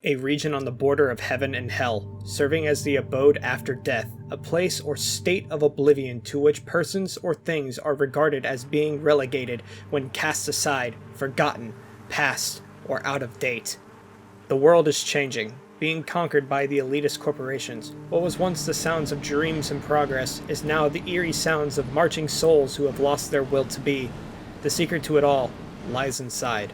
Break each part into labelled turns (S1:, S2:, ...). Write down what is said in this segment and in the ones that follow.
S1: A region on the border of heaven and hell, serving as the abode after death, a place or state of oblivion to which persons or things are regarded as being relegated when cast aside, forgotten, past, or out of date. The world is changing, being conquered by the elitist corporations. What was once the sounds of dreams and progress is now the eerie sounds of marching souls who have lost their will to be. The secret to it all lies inside.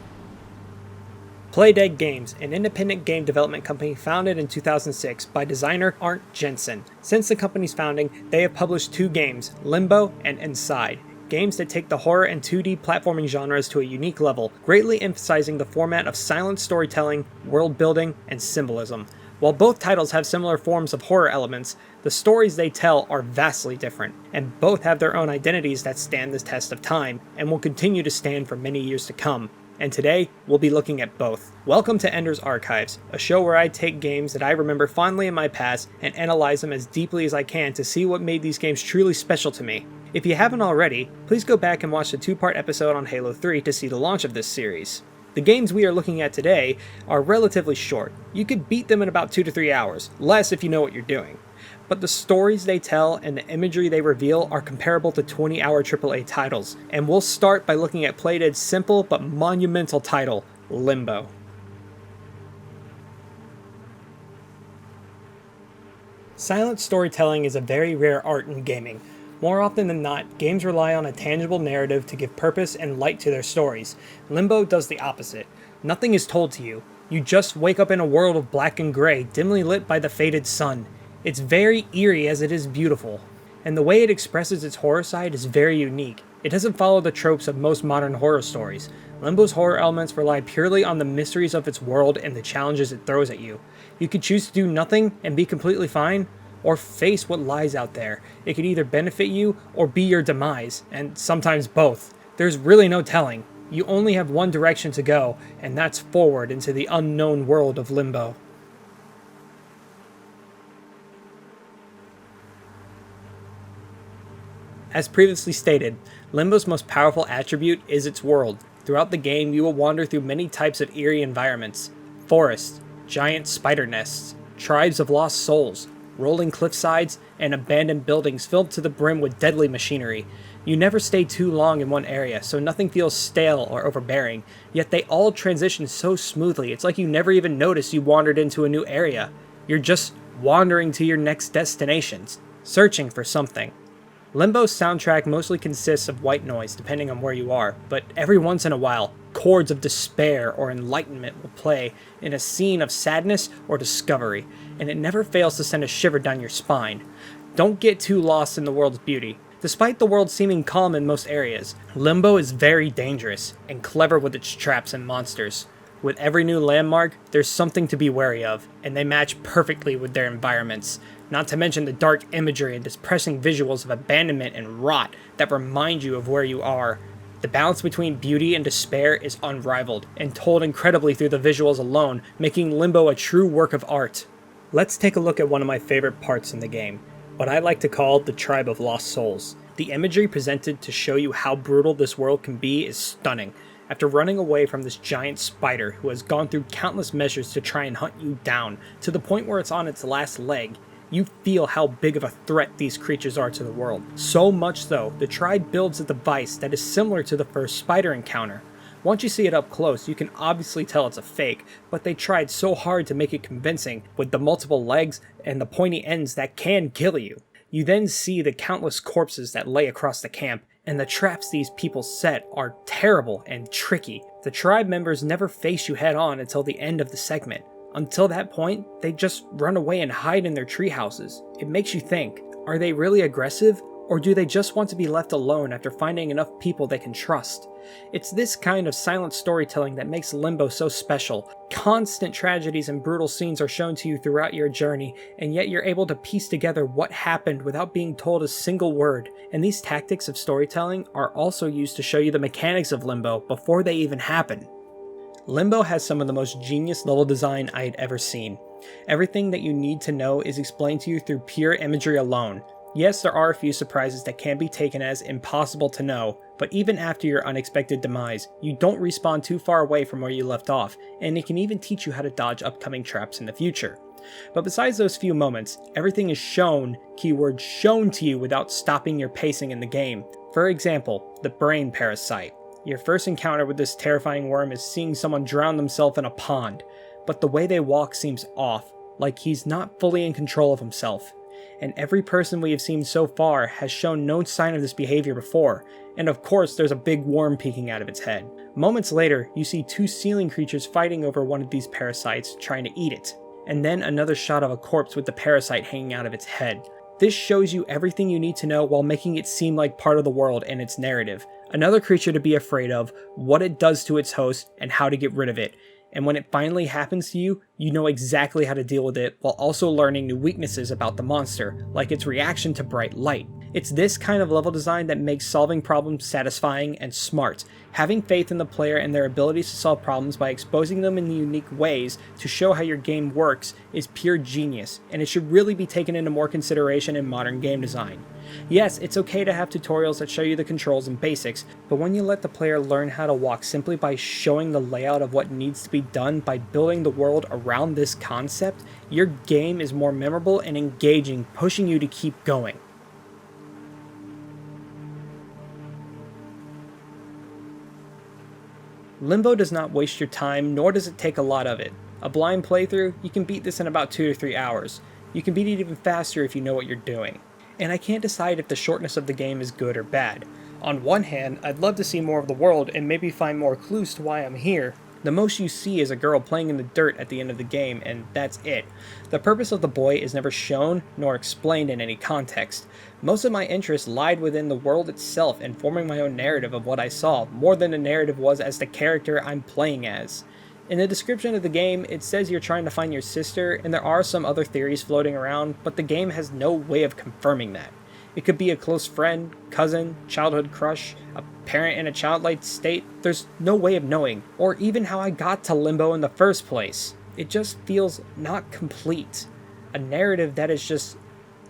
S1: Playdead Games, an independent game development company founded in 2006 by designer Arndt Jensen. Since the company's founding, they have published 2 games, Limbo and Inside, games that take the horror and 2D platforming genres to a unique level, greatly emphasizing the format of silent storytelling, world building, and symbolism. While both titles have similar forms of horror elements, the stories they tell are vastly different, and both have their own identities that stand the test of time, and will continue to stand for many years to come. And today, we'll be looking at both. Welcome to Ender's Archives, a show where I take games that I remember fondly in my past and analyze them as deeply as I can to see what made these games truly special to me. If you haven't already, please go back and watch the 2-part episode on Halo 3 to see the launch of this series. The games we are looking at today are relatively short. You could beat them in about 2 to 3 hours, less if you know what you're doing. But the stories they tell and the imagery they reveal are comparable to 20-hour AAA titles, and we'll start by looking at Playdead's simple but monumental title, Limbo. Silent storytelling is a very rare art in gaming. More often than not, games rely on a tangible narrative to give purpose and light to their stories. Limbo does the opposite. Nothing is told to you. You just wake up in a world of black and gray, dimly lit by the faded sun. It's very eerie as it is beautiful, and the way it expresses its horror side is very unique. It doesn't follow the tropes of most modern horror stories. Limbo's horror elements rely purely on the mysteries of its world and the challenges it throws at you. You could choose to do nothing and be completely fine, or face what lies out there. It could either benefit you or be your demise, and sometimes both. There's really no telling. You only have one direction to go, and that's forward into the unknown world of Limbo. As previously stated, Limbo's most powerful attribute is its world. Throughout the game, you will wander through many types of eerie environments. Forests, giant spider nests, tribes of lost souls, rolling cliffsides, and abandoned buildings filled to the brim with deadly machinery. You never stay too long in one area, so nothing feels stale or overbearing, yet they all transition so smoothly it's like you never even noticed you wandered into a new area. You're just wandering to your next destinations, searching for something. Limbo's soundtrack mostly consists of white noise depending on where you are, but every once in a while, chords of despair or enlightenment will play in a scene of sadness or discovery, and it never fails to send a shiver down your spine. Don't get too lost in the world's beauty. Despite the world seeming calm in most areas, Limbo is very dangerous and clever with its traps and monsters. With every new landmark, there's something to be wary of, and they match perfectly with their environments. Not to mention the dark imagery and depressing visuals of abandonment and rot that remind you of where you are. The balance between beauty and despair is unrivaled, and told incredibly through the visuals alone, making Limbo a true work of art. Let's take a look at one of my favorite parts in the game, what I like to call the Tribe of Lost Souls. The imagery presented to show you how brutal this world can be is stunning. After running away from this giant spider who has gone through countless measures to try and hunt you down, to the point where it's on its last leg, you feel how big of a threat these creatures are to the world. So much so, the tribe builds a device that is similar to the first spider encounter. Once you see it up close, you can obviously tell it's a fake, but they tried so hard to make it convincing, with the multiple legs and the pointy ends that can kill you. You then see the countless corpses that lay across the camp, and the traps these people set are terrible and tricky. The tribe members never face you head on until the end of the segment. Until that point, they just run away and hide in their tree houses. It makes you think, are they really aggressive, or do they just want to be left alone after finding enough people they can trust? It's this kind of silent storytelling that makes Limbo so special. Constant tragedies and brutal scenes are shown to you throughout your journey, and yet you're able to piece together what happened without being told a single word. And these tactics of storytelling are also used to show you the mechanics of Limbo before they even happen. Limbo has some of the most genius level design I had ever seen. Everything that you need to know is explained to you through pure imagery alone. Yes, there are a few surprises that can be taken as impossible to know, but even after your unexpected demise, you don't respawn too far away from where you left off, and it can even teach you how to dodge upcoming traps in the future. But besides those few moments, everything is shown, keyword shown to you without stopping your pacing in the game. For example, the brain parasite. Your first encounter with this terrifying worm is seeing someone drown themselves in a pond, but the way they walk seems off, like he's not fully in control of himself. And every person we have seen so far has shown no sign of this behavior before, and of course there's a big worm peeking out of its head. Moments later, you see two ceiling creatures fighting over one of these parasites trying to eat it, and then another shot of a corpse with the parasite hanging out of its head. This shows you everything you need to know while making it seem like part of the world and its narrative. Another creature to be afraid of, what it does to its host, and how to get rid of it. And when it finally happens to you, you know exactly how to deal with it while also learning new weaknesses about the monster, like its reaction to bright light. It's this kind of level design that makes solving problems satisfying and smart. Having faith in the player and their abilities to solve problems by exposing them in unique ways to show how your game works is pure genius, and it should really be taken into more consideration in modern game design. Yes, it's okay to have tutorials that show you the controls and basics, but when you let the player learn how to walk simply by showing the layout of what needs to be done by building the world around this concept, your game is more memorable and engaging, pushing you to keep going. Limbo does not waste your time, nor does it take a lot of it. A blind playthrough, you can beat this in about 2 to 3 hours. You can beat it even faster if you know what you're doing. And I can't decide if the shortness of the game is good or bad. On one hand, I'd love to see more of the world and maybe find more clues to why I'm here. The most you see is a girl playing in the dirt at the end of the game, and that's it. The purpose of the boy is never shown nor explained in any context. Most of my interest lied within the world itself and forming my own narrative of what I saw, more than the narrative was as the character I'm playing as. In the description of the game, it says you're trying to find your sister, and there are some other theories floating around, but the game has no way of confirming that. It could be a close friend, cousin, childhood crush, a parent in a childlike state. There's no way of knowing, or even how I got to Limbo in the first place. It just feels not complete. A narrative that is just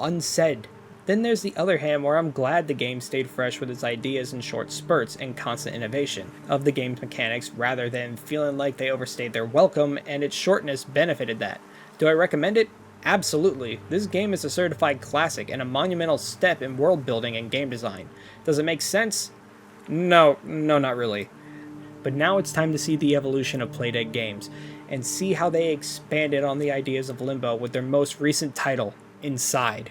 S1: unsaid. Then there's the other hand where I'm glad the game stayed fresh with its ideas in short spurts and constant innovation of the game's mechanics rather than feeling like they overstayed their welcome, and its shortness benefited that. Do I recommend it? Absolutely. This game is a certified classic and a monumental step in world building and game design. Does it make sense? No, not really. But now it's time to see the evolution of Playdead games and see how they expanded on the ideas of Limbo with their most recent title, Inside.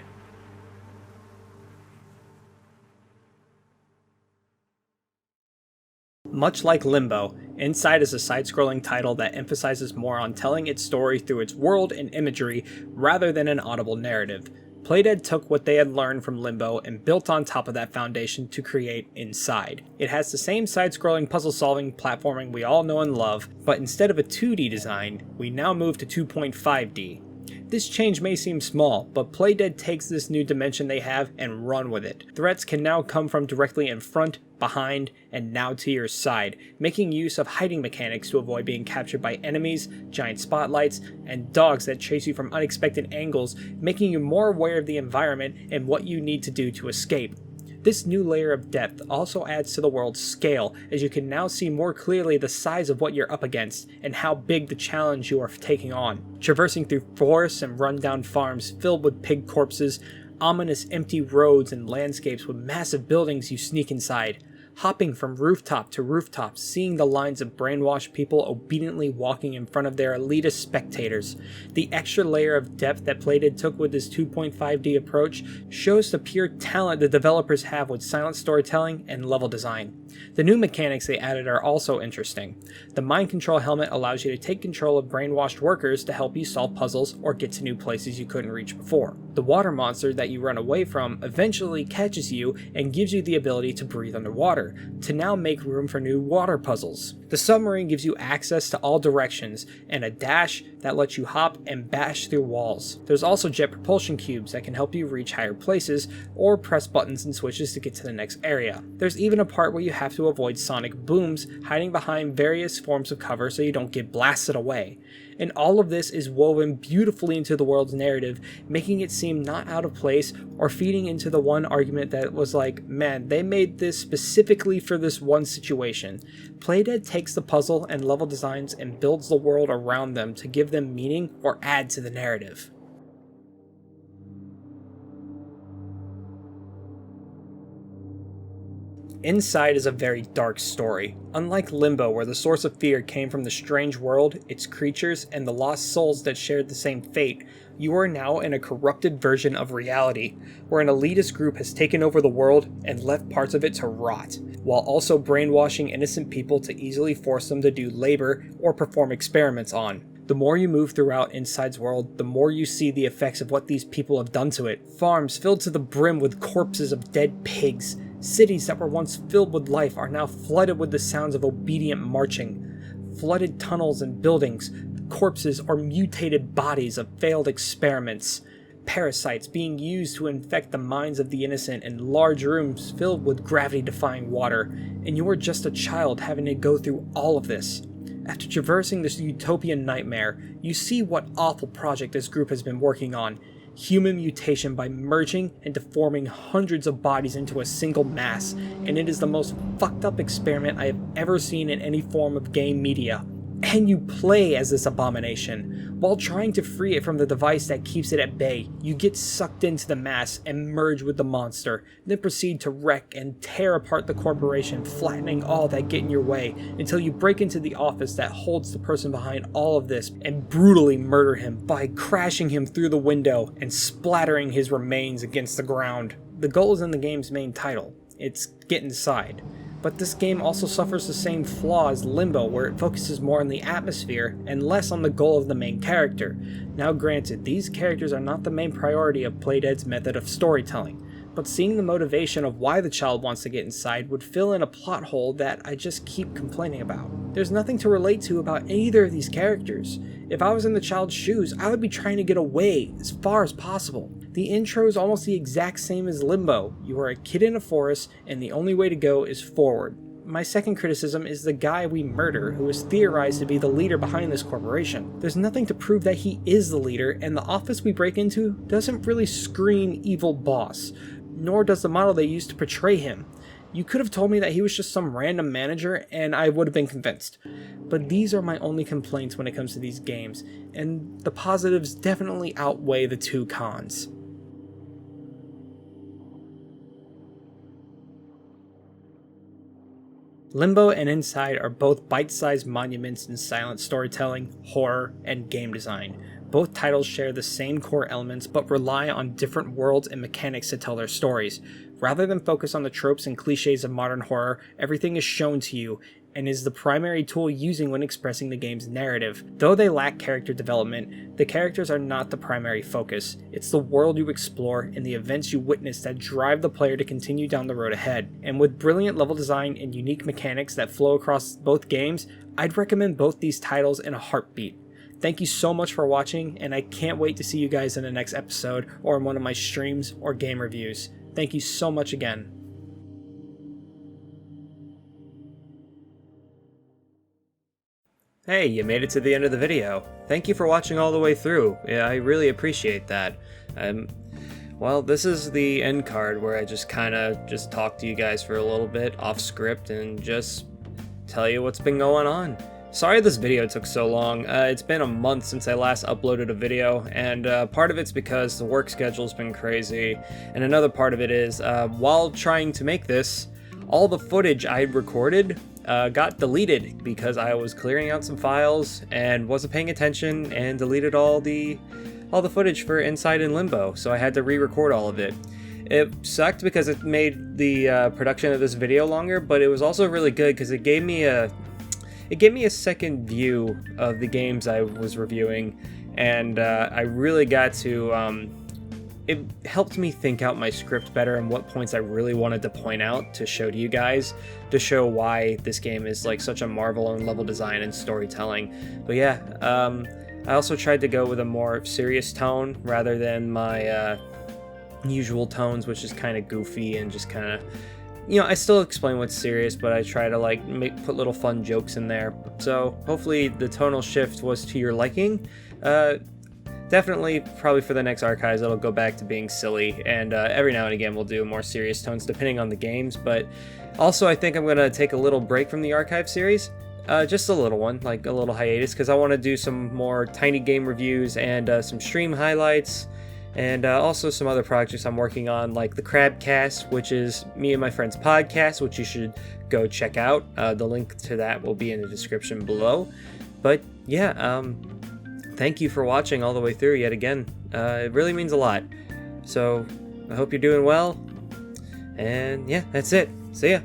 S1: Much like Limbo, Inside is a side-scrolling title that emphasizes more on telling its story through its world and imagery rather than an audible narrative. Playdead took what they had learned from Limbo and built on top of that foundation to create Inside. It has the same side-scrolling puzzle-solving platforming we all know and love, but instead of a 2D design, we now move to 2.5D. This change may seem small, but Playdead takes this new dimension they have and run with it. Threats can now come from directly in front, behind, and now to your side, making use of hiding mechanics to avoid being captured by enemies, giant spotlights, and dogs that chase you from unexpected angles, making you more aware of the environment and what you need to do to escape. This new layer of depth also adds to the world's scale, as you can now see more clearly the size of what you're up against and how big the challenge you are taking on. Traversing through forests and rundown farms filled with pig corpses, ominous empty roads and landscapes with massive buildings you sneak inside. Hopping from rooftop to rooftop, seeing the lines of brainwashed people obediently walking in front of their elitist spectators. The extra layer of depth that Playdead took with this 2.5D approach shows the pure talent the developers have with silent storytelling and level design. The new mechanics they added are also interesting. The mind control helmet allows you to take control of brainwashed workers to help you solve puzzles or get to new places you couldn't reach before. The water monster that you run away from eventually catches you and gives you the ability to breathe underwater, to now make room for new water puzzles. The submarine gives you access to all directions, and a dash that lets you hop and bash through walls. There's also jet propulsion cubes that can help you reach higher places, or press buttons and switches to get to the next area. There's even a part where you have to avoid sonic booms, hiding behind various forms of cover so you don't get blasted away. And all of this is woven beautifully into the world's narrative, making it seem not out of place or feeding into the one argument that was like, man, they made this specifically for this one situation. Playdead takes the puzzle and level designs and builds the world around them to give them meaning or add to the narrative. Inside is a very dark story. Unlike Limbo, where the source of fear came from the strange world, its creatures, and the lost souls that shared the same fate, you are now in a corrupted version of reality, where an elitist group has taken over the world and left parts of it to rot, while also brainwashing innocent people to easily force them to do labor or perform experiments on. The more you move throughout Inside's world, the more you see the effects of what these people have done to it. Farms filled to the brim with corpses of dead pigs. Cities that were once filled with life are now flooded with the sounds of obedient marching. Flooded tunnels and buildings, corpses or mutated bodies of failed experiments. Parasites being used to infect the minds of the innocent in large rooms filled with gravity-defying water. And you are just a child having to go through all of this. After traversing this utopian nightmare, you see what awful project this group has been working on. Human mutation by merging and deforming hundreds of bodies into a single mass, and it is the most fucked up experiment I have ever seen in any form of game media. And you play as this abomination. While trying to free it from the device that keeps it at bay, you get sucked into the mass and merge with the monster, then proceed to wreck and tear apart the corporation, flattening all that get in your way, until you break into the office that holds the person behind all of this and brutally murder him by crashing him through the window and splattering his remains against the ground. The goal is in the game's main title. It's get inside. But this game also suffers the same flaw as Limbo, where it focuses more on the atmosphere and less on the goal of the main character. Now granted, these characters are not the main priority of Playdead's method of storytelling, but seeing the motivation of why the child wants to get inside would fill in a plot hole that I just keep complaining about. There's nothing to relate to about either of these characters. If I was in the child's shoes, I would be trying to get away as far as possible. The intro is almost the exact same as Limbo. You are a kid in a forest, and the only way to go is forward. My second criticism is the guy we murder, who is theorized to be the leader behind this corporation. There's nothing to prove that he is the leader, and the office we break into doesn't really scream evil boss, nor does the model they use to portray him. You could have told me that he was just some random manager, and I would have been convinced. But these are my only complaints when it comes to these games, and the positives definitely outweigh the two cons. Limbo and Inside are both bite-sized monuments in silent storytelling, horror, and game design. Both titles share the same core elements but rely on different worlds and mechanics to tell their stories. Rather than focus on the tropes and cliches of modern horror, everything is shown to you and is the primary tool using when expressing the game's narrative. Though they lack character development, the characters are not the primary focus. It's the world you explore and the events you witness that drive the player to continue down the road ahead. And with brilliant level design and unique mechanics that flow across both games, I'd recommend both these titles in a heartbeat. Thank you so much for watching, and I can't wait to see you guys in the next episode or in one of my streams or game reviews. Thank you so much again. Hey, you made it to the end of the video. Thank you for watching all the way through. Yeah, I really appreciate that. Well, this is the end card where I just talk to you guys for a little bit off script and just tell you what's been going on. Sorry this video took so long. It's been a month since I last uploaded a video, and part of it's because the work schedule's been crazy, and another part of it is, while trying to make this, all the footage I recorded got deleted because I was clearing out some files and wasn't paying attention and deleted all the footage for Inside and Limbo, so I had to re-record all of it. It sucked because it made the production of this video longer, but it was also really good because it gave me a second view of the games I was reviewing, and I really got to, it helped me think out my script better and what points I really wanted to point out to show to you guys, to show why this game is like such a marvel on level design and storytelling. But yeah, I also tried to go with a more serious tone rather than my usual tones, which is kind of goofy and just kind of I still explain what's serious, but I try to like put little fun jokes in there. So hopefully the tonal shift was to your liking. Definitely, probably for the next archives, it'll go back to being silly, and every now and again we'll do more serious tones depending on the games. But also, I think I'm gonna take a little break from the archive series, just a little one, like a little hiatus, because I want to do some more tiny game reviews and some stream highlights, and also some other projects I'm working on, like the Crabcast, which is me and my friend's podcast, which you should go check out. The link to that will be in the description below. But yeah, thank you for watching all the way through yet again. It really means a lot. So I hope you're doing well. And yeah, that's it. See ya.